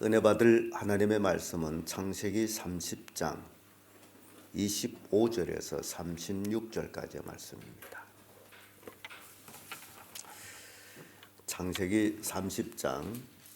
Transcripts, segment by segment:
은혜 받을 하나님의 말씀은 창세기 30장 25절에서 36절까지의 말씀입니다. 창세기 30장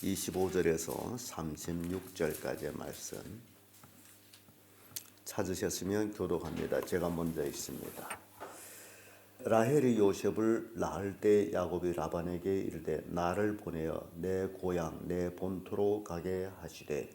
25절에서 36절까지의 말씀 찾으셨으면 교독합니다. 제가 먼저 읽습니다. 라헬이 요셉을 낳을 때 야곱이 라반에게 이르되 나를 보내어 내 고향 내 본토로 가게 하시되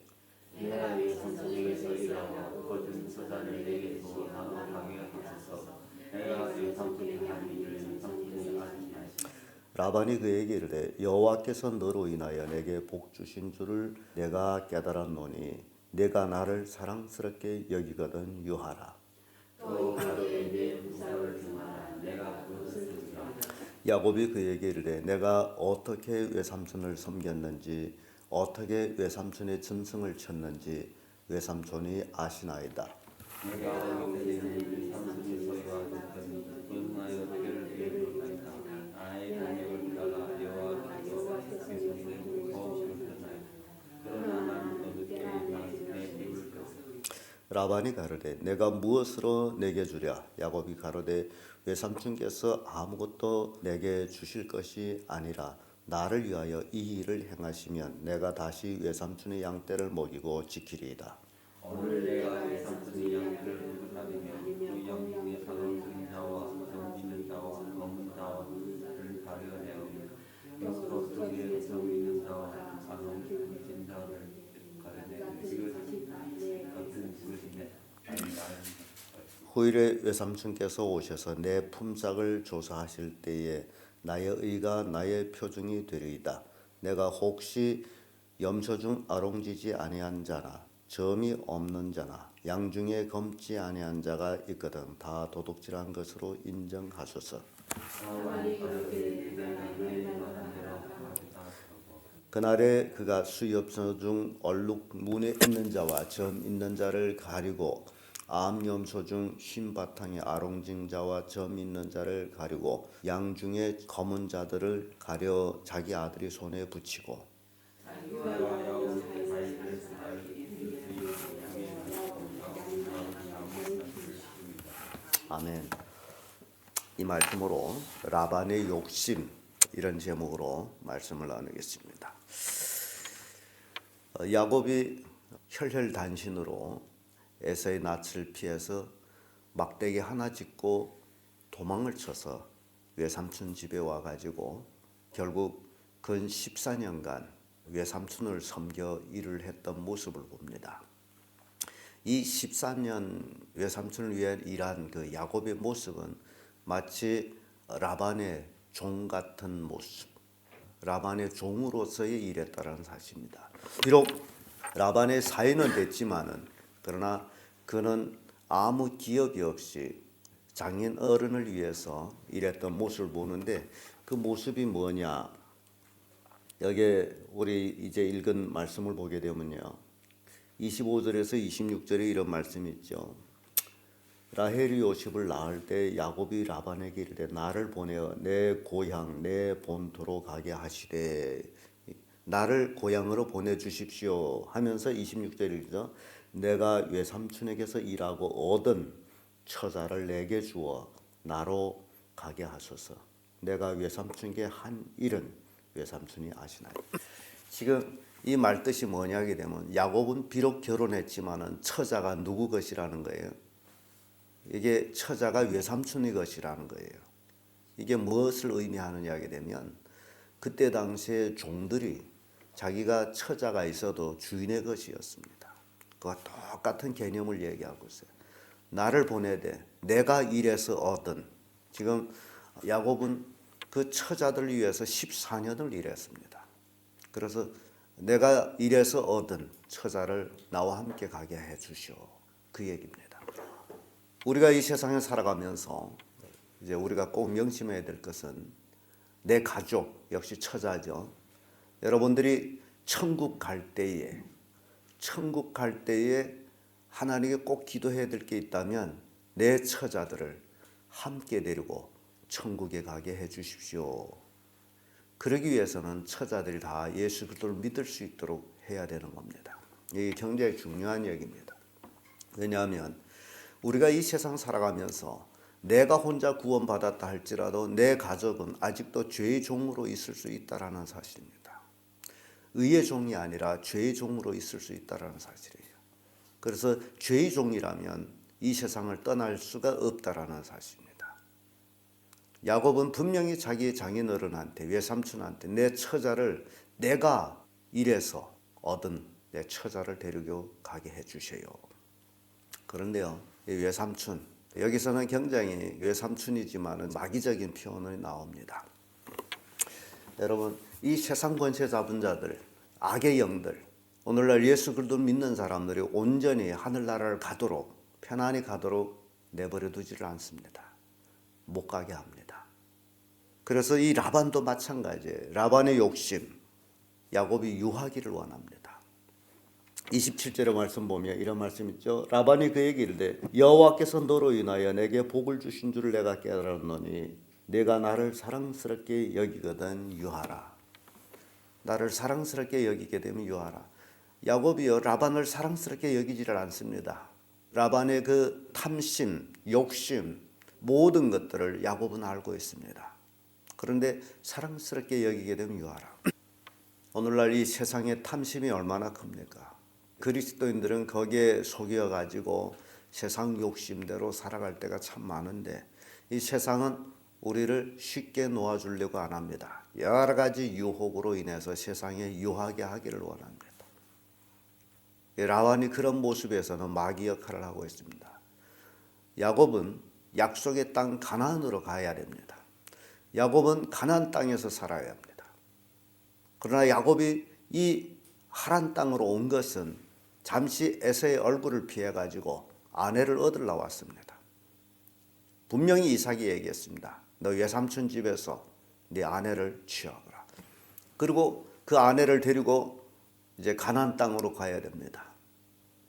내가 네 삼촌에게서 일하고 거둔 서자를 내게 주어 나로 가게 하소서. 내가 네 삼촌에게 한 일을 삼촌이 아시나이다. 라반이 그에게 이르되 여호와께서 너로 인하여 내게 복 주신 줄을 내가 깨달았노니 내가 나를 사랑스럽게 여기거든 유하라. 또 가로되 내 부사를 중하라. 내가 그것을 주라. 야곱이 그에게 이르되 내가 어떻게 외삼촌을 섬겼는지 어떻게 외삼촌의 짐승을 쳤는지 외삼촌이 아시나이다. 내가 영세는 네 삼촌의 소리와 듣더니 흥하여 그를 배우나이다. 나의 능력을 따라 여호와께서 세상에 거하셨나이다. 그러나 나는 어둡게 내 입을 떴다. 라반이 가로되 내가 무엇으로 내게 주랴. 야곱이 가로되 외삼촌께서 아무것도 내게 주실 것이 아니라 나를 위하여 이 일을 행하시면 내가 다시 외삼촌의 양떼를 먹이고 지키리이다. 오늘 내가 내 삼촌의 양들을 부르다니며 그 영중에 사랑스러운 자와 정 있는 자와 검은 자를 가려내오며 또 속에 정 있는 자와 사랑 깊은 자를 가려내오며 이것이 같은 것이네. 후일에 외삼촌께서 오셔서 내 품삯을 조사하실 때에 나의 의가 나의 표징이 되리이다. 내가 혹시 염소 중 아롱지지 아니한 자나 점이 없는 자나 양 중에 검지 아니한 자가 있거든 다 도둑질한 것으로 인정하소서. 그날에 그가 수엽소 중 얼룩 문에 있는 자와 점 있는 자를 가리고 암염소 중 흰 바탕에 아롱진 자와 점 있는 자를 가리고 양 중에 검은 자들을 가려 자기 아들이 손에 붙이고 아멘. 이 말씀으로 라반의 욕심 이런 제목으로 말씀을 나누겠습니다. 야곱이 혈혈단신으로 에서의 낯을 피해서 막대기 하나 짚고 도망을 쳐서 외삼촌 집에 와가지고 결국 근 14년간 외삼촌을 섬겨 일을 했던 모습을 봅니다. 이 14년 외삼촌을 위해 일한 그 야곱의 모습은 마치 라반의 종 같은 모습, 라반의 종으로서의 일했다는 사실입니다. 비록 라반의 사위는 됐지만은 그러나 그는 아무 기업이 없이 장인 어른을 위해서 일했던 모습을 보는데 그 모습이 뭐냐? 여기 우리 이제 읽은 말씀을 보게 되면요. 25절에서 26절에 이런 말씀이 있죠. 라헬이 요셉을 낳을 때 야곱이 라반에게 이르되 나를 보내어 내 고향 내 본토로 가게 하시되 나를 고향으로 보내주십시오 하면서 26절이죠. 내가 외삼촌에게서 일하고 얻은 처자를 내게 주어 나로 가게 하소서. 내가 외삼촌에게 한 일은 외삼촌이 아시나요? 지금 이 말뜻이 뭐냐게 되면 야곱은 비록 결혼했지만은 처자가 누구 것이라는 거예요. 이게 처자가 외삼촌의 것이라는 거예요. 이게 무엇을 의미하느냐 하게 되면 그때 당시에 종들이 자기가 처자가 있어도 주인의 것이었습니다. 그와 똑같은 개념을 얘기하고 있어요. 나를 보내되 내가 일해서 얻은, 지금 야곱은 그 처자들을 위해서 14년을 일했습니다. 그래서 내가 일해서 얻은 처자를 나와 함께 가게 해 주시오. 그 얘기입니다. 우리가 이 세상에 살아가면서 이제 우리가 꼭 명심해야 될 것은 내 가족 역시 처자죠. 여러분들이 천국 갈 때에 하나님께 꼭 기도해야 될 게 있다면 내 처자들을 함께 데리고 천국에 가게 해 주십시오. 그러기 위해서는 처자들이 다 예수 그리스도를 믿을 수 있도록 해야 되는 겁니다. 이게 굉장히 중요한 얘기입니다. 왜냐하면 우리가 이 세상 살아가면서 내가 혼자 구원받았다 할지라도 내 가족은 아직도 죄의 종으로 있을 수 있다는 사실입니다. 의의 종이 아니라 죄의 종으로 있을 수 있다는 사실이에요. 그래서 죄의 종이라면 이 세상을 떠날 수가 없다는 사실입니다. 야곱은 분명히 자기 장인어른한테, 외삼촌한테 내 처자를 내가 일해서 얻은 내 처자를 데리고 가게 해주세요. 그런데요, 이 외삼촌, 여기서는 굉장히 외삼촌이지만 마귀적인 표현이 나옵니다. 여러분, 이 세상 권세 잡은 자들, 악의 영들, 오늘날 예수 그리스도를 믿는 사람들이 온전히 하늘나라를 가도록, 편안히 가도록 내버려 두지를 않습니다. 못 가게 합니다. 그래서 이 라반도 마찬가지예요. 라반의 욕심, 야곱이 유하기를 원합니다. 27절의 말씀 보면 이런 말씀 있죠. 라반이 그에게 이르되 여호와께서 너로 인하여 내게 복을 주신 줄을 내가 깨달았노니 내가 나를 사랑스럽게 여기거든 유하라. 나를 사랑스럽게 여기게 되면 유하라. 야곱이요, 라반을 사랑스럽게 여기지를 않습니다. 라반의 그 탐심, 욕심, 모든 것들을 야곱은 알고 있습니다. 그런데 사랑스럽게 여기게 되면 유하라. 오늘날 이 세상의 탐심이 얼마나 큽니까? 그리스도인들은 거기에 속여 가지고 세상 욕심대로 살아갈 때가 참 많은데 이 세상은 우리를 쉽게 놓아주려고 안 합니다. 여러 가지 유혹으로 인해서 세상에 유하게 하기를 원합니다. 라반이 그런 모습에서는 마귀 역할을 하고 있습니다. 야곱은 약속의 땅 가나안으로 가야 됩니다. 야곱은 가나안 땅에서 살아야 합니다. 그러나 야곱이 이 하란 땅으로 온 것은 잠시 에서의 얼굴을 피해 가지고 아내를 얻으러 왔습니다. 분명히 이삭이 얘기했습니다. 너 외삼촌 집에서 네 아내를 취하거라. 그리고 그 아내를 데리고 이제 가나안 땅으로 가야 됩니다.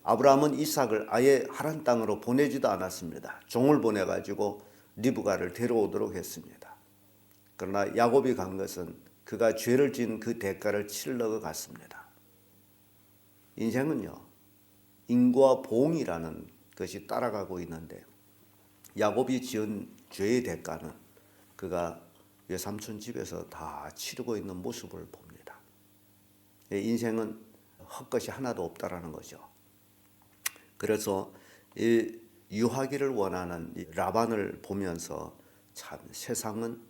아브라함은 이삭을 아예 하란 땅으로 보내지도 않았습니다. 종을 보내 가지고 리브가를 데려오도록 했습니다. 그러나 야곱이 간 것은 그가 죄를 지은 그 대가를 치르러 갔습니다. 인생은요, 인과 보응이라는 것이 따라가고 있는데 야곱이 지은 죄의 대가는 그가 외삼촌 집에서 다 치르고 있는 모습을 봅니다. 인생은 헛것이 하나도 없다라는 거죠. 그래서 이 유하기를 원하는 이 라반을 보면서 참 세상은,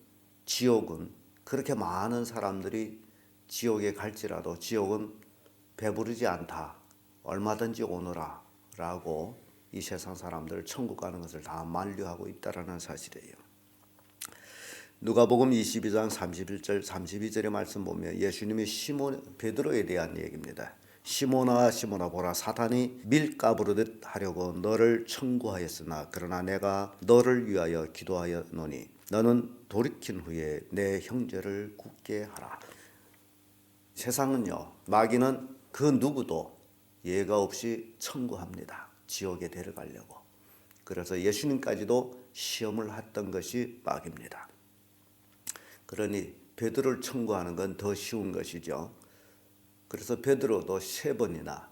지옥은 그렇게 많은 사람들이 지옥에 갈지라도 지옥은 배부르지 않다. 얼마든지 오너라 라고 이 세상 사람들 천국 가는 것을 다 만류하고 있다라는 사실이에요. 누가복음 22장 31절 32절의 말씀 보면 예수님이 베드로에 대한 얘기입니다. 시몬아 시몬아 보라, 사탄이 밀가부르듯 하려고 너를 청구하였으나 그러나 내가 너를 위하여 기도하였노니 너는 돌이킨 후에 내 형제를 굳게 하라. 세상은요, 마귀는 그 누구도 예가 없이 청구합니다. 지옥에 데려가려고. 그래서 예수님까지도 시험을 했던 것이 마귀입니다. 그러니 베드로를 청구하는 건 더 쉬운 것이죠. 그래서 베드로도 3번이나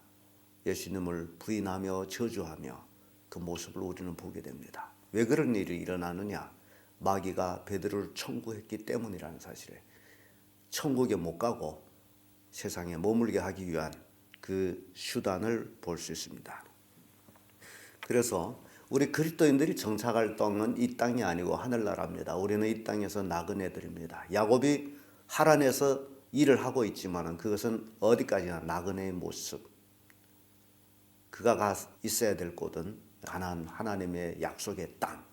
예수님을 부인하며 저주하며 그 모습을 우리는 보게 됩니다. 왜 그런 일이 일어나느냐? 마귀가 베드로를 청구했기 때문이라는 사실에 천국에 못 가고 세상에 머물게 하기 위한 그 수단을 볼 수 있습니다. 그래서 우리 그리스도인들이 정착할 땅은 이 땅이 아니고 하늘나라입니다. 우리는 이 땅에서 나그네들입니다. 야곱이 하란에서 일을 하고 있지만 그것은 어디까지나 나그네의 모습. 그가 가 있어야 될 곳은 가나안, 하나님의 약속의 땅.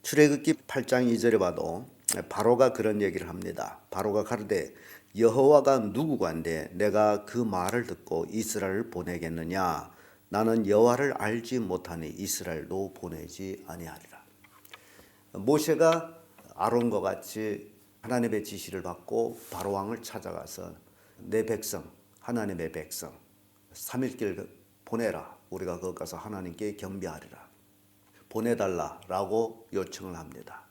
출애굽기 8장 2절에 봐도 바로가 그런 얘기를 합니다. 바로가 가로되 여호와가 누구간데 내가 그 말을 듣고 이스라엘을 보내겠느냐? 나는 여호와를 알지 못하니 이스라엘도 보내지 아니하리라. 모세가 아론과 같이 하나님의 지시를 받고 바로 왕을 찾아가서 내 백성, 하나님의 백성 3일길 보내라. 우리가 거기 가서 하나님께 경배하리라. 보내달라라고 요청을 합니다.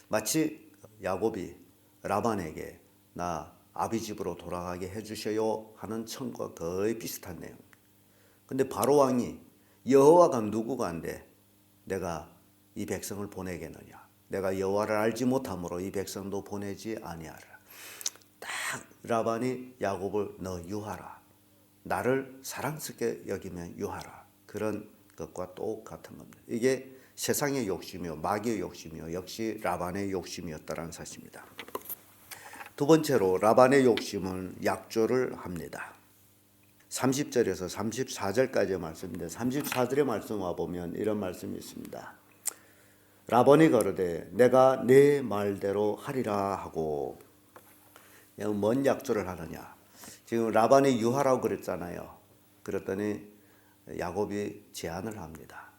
마치 야곱이 라반에게 나 아비 집으로 돌아가게 해주셔요 하는 청과 거의 비슷한 내용. 근데 바로 왕이 여호와가 누구간데 내가 이 백성을 보내겠느냐? 내가 여호와를 알지 못함으로 이 백성도 보내지 아니하라. 딱 라반이 야곱을 너 유하라. 나를 사랑스럽게 여기면 유하라. 그런 것과 똑같은 겁니다. 이게 세상의 욕심이요, 마귀의 욕심이요, 역시 라반의 욕심이었다는 사실입니다. 두 번째로 라반의 욕심은 약조를 합니다. 30절에서 34절까지의 말씀인데 34절의 말씀 와보면 이런 말씀이 있습니다. 라반이 가로되 내가 내 말대로 하리라 하고, 뭔 약조를 하느냐. 지금 라반이 유하라고 그랬잖아요. 그랬더니 야곱이 제안을 합니다.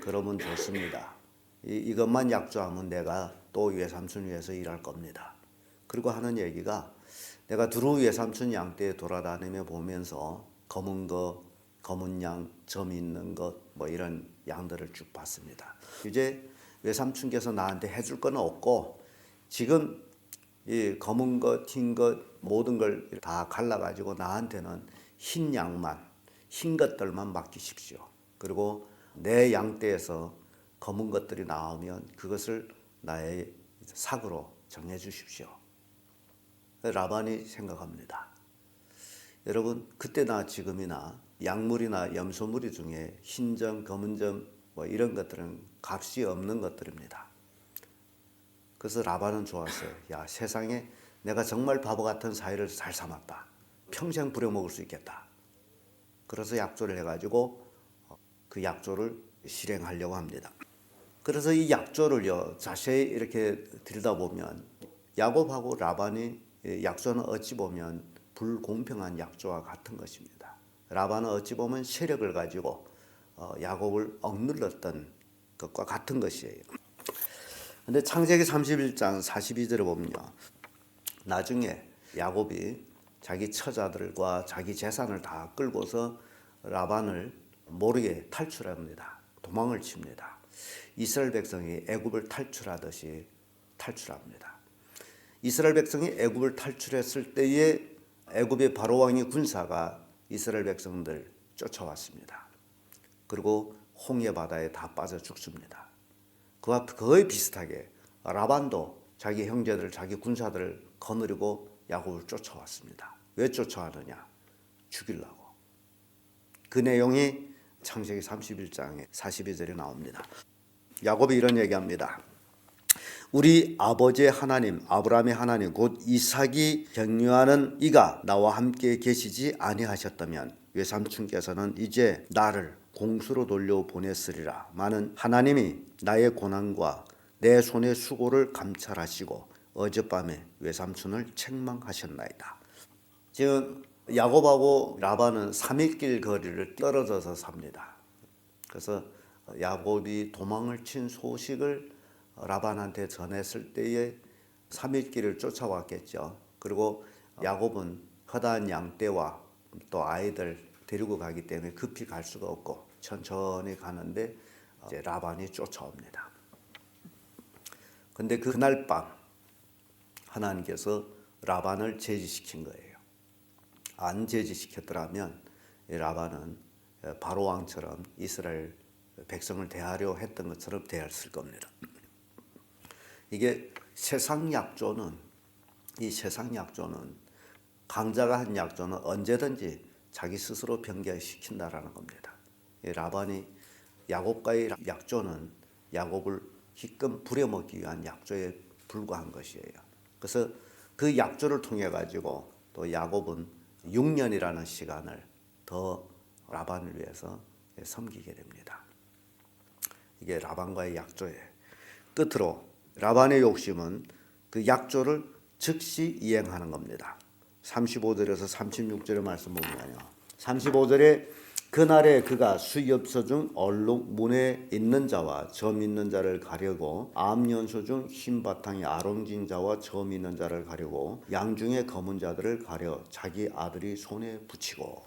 그러면 좋습니다. 이것만 약조하면 내가 또 외삼촌 위해서 일할 겁니다. 그리고 하는 얘기가 내가 두루 외삼촌 양떼에 돌아다니며 보면서 검은 거, 검은 양, 점 있는 것, 뭐 이런 양들을 쭉 봤습니다. 이제 외삼촌께서 나한테 해줄 건 없고 지금 이 검은 것, 흰 것, 모든 걸 다 갈라가지고 나한테는 흰 양만, 흰 것들만 맡기십시오. 그리고 내 양떼에서 검은 것들이 나오면 그것을 나의 삭으로 정해 주십시오. 라반이 생각합니다. 여러분, 그때나 지금이나 약물이나 염소무리 중에 흰점, 검은점 뭐 이런 것들은 값이 없는 것들입니다. 그래서 라반은 좋았어요. 야, 세상에 내가 정말 바보 같은 사이를 잘 삼았다. 평생 부려먹을 수 있겠다. 그래서 약조를 해가지고 그 약조를 실행하려고 합니다. 그래서 이 약조를요, 자세히 이렇게 들여다보면 야곱하고 라반이 약조는 어찌 보면 불공평한 약조와 같은 것입니다. 라반은 어찌 보면 세력을 가지고 야곱을 억눌렀던 것과 같은 것이에요. 근데 창세기 31장 42절에 보면요, 나중에 야곱이 자기 처자들과 자기 재산을 다 끌고서 라반을 모르게 탈출합니다. 도망을 칩니다. 이스라엘 백성이 애굽을 탈출하듯이 탈출합니다. 이스라엘 백성이 애굽을 탈출했을 때에 애굽의 바로 왕의 군사가 이스라엘 백성들 쫓아왔습니다. 그리고 홍해 바다에 다 빠져 죽습니다. 그와 거의 비슷하게 라반도 자기 형제들, 자기 군사들을 거느리고 야곱을 쫓아왔습니다. 왜 쫓아왔느냐? 죽이려고. 그 내용이 창세기 31장에 42절에 나옵니다. 야곱이 이런 얘기합니다. 우리 아버지의 하나님 아브라함의 하나님 곧 이삭이 경유하는 이가 나와 함께 계시지 아니하셨다면 외삼촌께서는 이제 나를 공수로 돌려보냈으리라. 많은 하나님이 나의 고난과 내 손의 수고를 감찰하시고 어젯밤에 외삼촌을 책망하셨나이다. 지금 야곱하고 라반은 3일길 거리를 떨어져서 삽니다. 그래서 야곱이 도망을 친 소식을 라반한테 전했을 때에 3일길을 쫓아왔겠죠. 그리고 야곱은 허다한 양떼와 또 아이들 데리고 가기 때문에 급히 갈 수가 없고 천천히 가는데 이제 라반이 쫓아옵니다. 근데 그날 밤 하나님께서 라반을 제지시킨 거예요. 안 제지시켰더라면 라반은 바로 왕처럼 이스라엘 백성을 대하려 했던 것처럼 대했을 겁니다. 이게 세상 약조는, 이 세상 약조는 강자가 한 약조는 언제든지 자기 스스로 변개시킨다라는 겁니다. 라반이 야곱과의 약조는 야곱을 기꺼이 부려먹기 위한 약조에 불과한 것이에요. 그래서 그 약조를 통해 가지고 또 야곱은 6년이라는 시간을 더 라반을 위해서 섬기게 됩니다. 이게 라반과의 약조예요. 끝으로 라반의 욕심은 그 약조를 즉시 이행하는 겁니다. 35절에서 36절의 말씀 보면요. 35절에 그날에 그가 수엽소 중 얼룩 문에 있는 자와 점 있는 자를 가려고 암연소 중 흰 바탕에 아롱진 자와 점 있는 자를 가려고 양 중에 검은 자들을 가려 자기 아들이 손에 붙이고.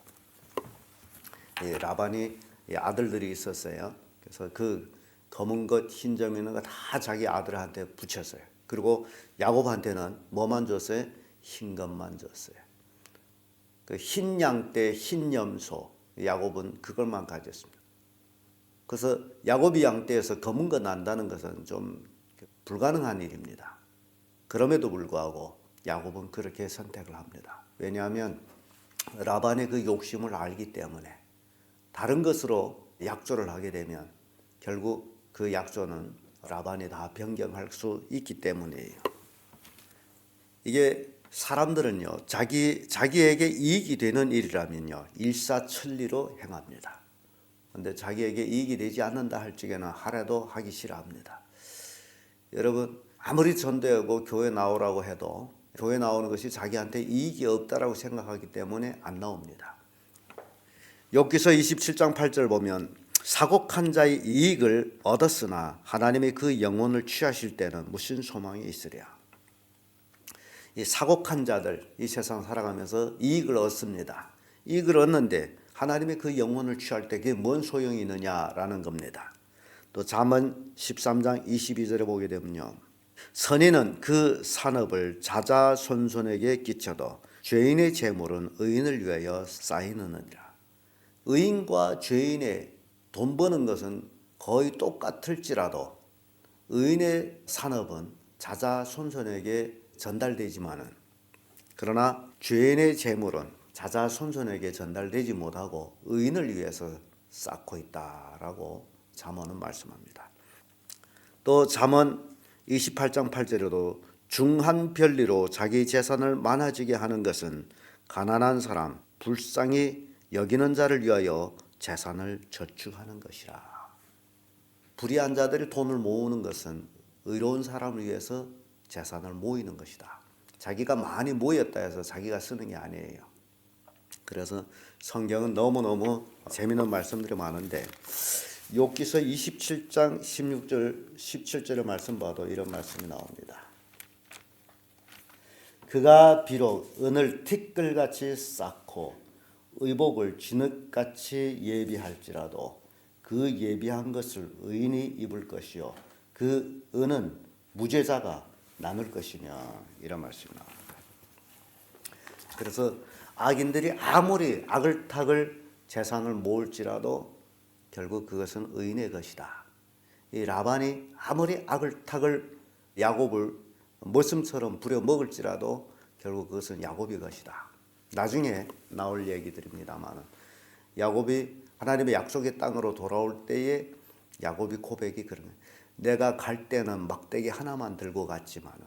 라반이 아들들이 있었어요. 그래서 그 검은 것, 흰 점 있는 거 다 자기 아들한테 붙였어요. 그리고 야곱한테는 뭐만 줬어요? 흰 것만 줬어요. 그 흰 양떼, 흰 염소, 야곱은 그걸만 가졌습니다. 그래서 야곱이 양떼에서 검은 거 난다는 것은 좀 불가능한 일입니다. 그럼에도 불구하고 야곱은 그렇게 선택을 합니다. 왜냐하면 라반의 그 욕심을 알기 때문에 다른 것으로 약조를 하게 되면 결국 그 약조는 라반이 다 변경할 수 있기 때문이에요. 이게 사람들은요, 자기에게 이익이 되는 일이라면요, 일사천리로 행합니다. 그런데 자기에게 이익이 되지 않는다 할 적에는 하려도 하기 싫어합니다. 여러분, 아무리 전도하고 교회 나오라고 해도 교회 나오는 것이 자기한테 이익이 없다라고 생각하기 때문에 안 나옵니다. 욥기서 27장 8절 보면 사곡한 자의 이익을 얻었으나 하나님이 그 영혼을 취하실 때는 무슨 소망이 있으랴. 이 사곡한 자들, 이 세상 살아가면서 이익을 얻습니다. 이익을 얻는데 하나님이 그 영혼을 취할 때 그게 뭔 소용이 있느냐라는 겁니다. 또 잠언 13장 22절에 보게 되면요, 선인은 그 산업을 자자손손에게 끼쳐도 죄인의 재물은 의인을 위하여 쌓이느니라. 의인과 죄인의 돈 버는 것은 거의 똑같을지라도 의인의 산업은 자자손손에게 전달되지만은, 그러나 죄인의 재물은 자자손손에게 전달되지 못하고 의인을 위해서 쌓고 있다라고 잠언은 말씀합니다. 또 잠언 28장 8절에도 중한 별리로 자기 재산을 많아지게 하는 것은 가난한 사람, 불쌍히 여기는 자를 위하여 재산을 저축하는 것이라. 불의한 자들이 돈을 모으는 것은 의로운 사람을 위해서 재산을 모이는 것이다. 자기가 많이 모였다 해서 자기가 쓰는 게 아니에요. 그래서 성경은 너무너무 재미있는 말씀들이 많은데 욥기서 27장 16절 17절의 말씀 봐도 이런 말씀이 나옵니다. 그가 비록 은을 티끌같이 쌓고 의복을 진흙같이 예비할지라도 그 예비한 것을 의인이 입을 것이요 그 은은 무죄자가 나눌 것이며, 이런 말씀이 나옵니다. 그래서 악인들이 아무리 아글타글 재산을 모을지라도 결국 그것은 의인의 것이다. 이 라반이 아무리 아글타글 야곱을 머슴처럼 부려먹을지라도 결국 그것은 야곱의 것이다. 나중에 나올 얘기들입니다만 야곱이 하나님의 약속의 땅으로 돌아올 때에 야곱이 고백이 그런 거예요. 내가 갈 때는 막대기 하나만 들고 갔지만은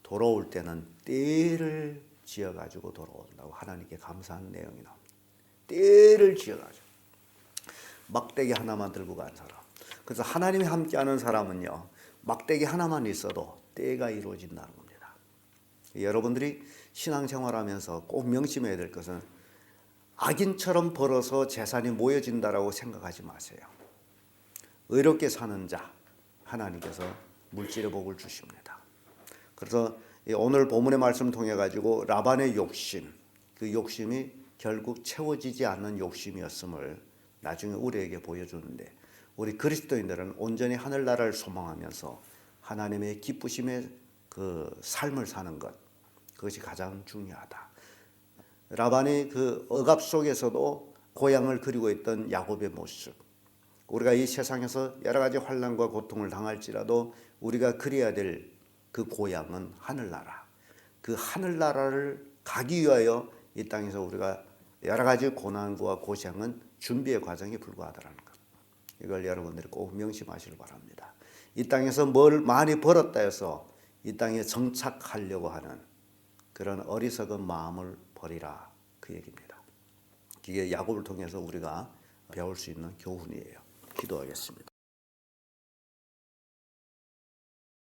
돌아올 때는 떼를 지어가지고 돌아온다고 하나님께 감사한 내용이 나옵니다. 떼를 지어가지고 막대기 하나만 들고 간 사람. 그래서 하나님이 함께하는 사람은요, 막대기 하나만 있어도 떼가 이루어진다는 겁니다. 여러분들이 신앙생활하면서 꼭 명심해야 될 것은 악인처럼 벌어서 재산이 모여진다라고 생각하지 마세요. 의롭게 사는 자 하나님께서 물질의 복을 주십니다. 그래서 오늘 본문의 말씀을 통해 가지고 라반의 욕심, 그 욕심이 결국 채워지지 않는 욕심이었음을 나중에 우리에게 보여주는데, 우리 그리스도인들은 온전히 하늘나라를 소망하면서 하나님의 기쁘심의 그 삶을 사는 것, 그것이 가장 중요하다. 라반이 그 억압 속에서도 고향을 그리고 있던 야곱의 모습, 우리가 이 세상에서 여러 가지 환난과 고통을 당할지라도 우리가 그려야 될 그 고향은 하늘나라. 그 하늘나라를 가기 위하여 이 땅에서 우리가 여러 가지 고난과 고생은 준비의 과정에 불과하다는 것. 이걸 여러분들이 꼭 명심하시길 바랍니다. 이 땅에서 뭘 많이 벌었다 해서 이 땅에 정착하려고 하는 그런 어리석은 마음을 버리라, 그 얘기입니다. 이게 야곱을 통해서 우리가 배울 수 있는 교훈이에요. 기도하겠습니다.